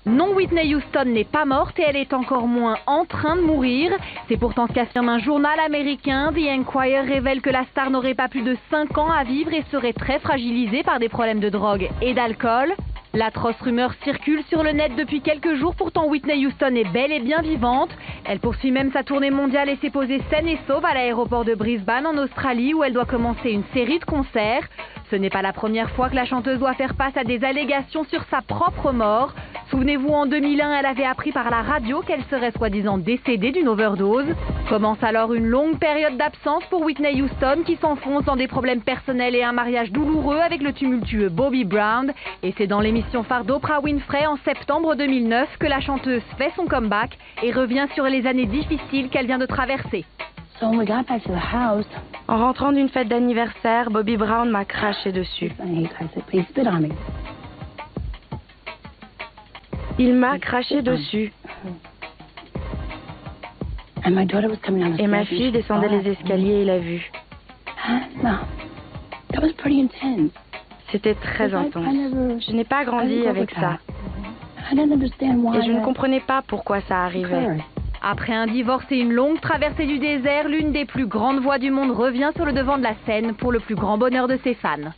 Non, Whitney Houston n'est pas morte et elle est encore moins en train de mourir. C'est pourtant ce qu'affirme un journal américain. The Enquirer révèle que la star n'aurait pas plus de 5 ans à vivre et serait très fragilisée par des problèmes de drogue et d'alcool. L'atroce rumeur circule sur le net depuis quelques jours, pourtant Whitney Houston est bel et bien vivante. Elle poursuit même sa tournée mondiale et s'est posée saine et sauve à l'aéroport de Brisbane en Australie où elle doit commencer une série de concerts. Ce n'est pas la première fois que la chanteuse doit faire face à des allégations sur sa propre mort. Souvenez-vous, en 2001, elle avait appris par la radio qu'elle serait soi-disant décédée d'une overdose. Commence alors une longue période d'absence pour Whitney Houston qui s'enfonce dans des problèmes personnels et un mariage douloureux avec le tumultueux Bobby Brown. Et c'est dans l'émission phare d'Oprah Winfrey en septembre 2009 que la chanteuse fait son comeback et revient sur les années difficiles qu'elle vient de traverser. En rentrant d'une fête d'anniversaire, Bobby Brown m'a craché dessus. Il m'a craché dessus. Et ma fille descendait les escaliers et l'a vu. C'était très intense. Je n'ai pas grandi avec ça. Et je ne comprenais pas pourquoi ça arrivait. Après un divorce et une longue traversée du désert, l'une des plus grandes voix du monde revient sur le devant de la scène pour le plus grand bonheur de ses fans.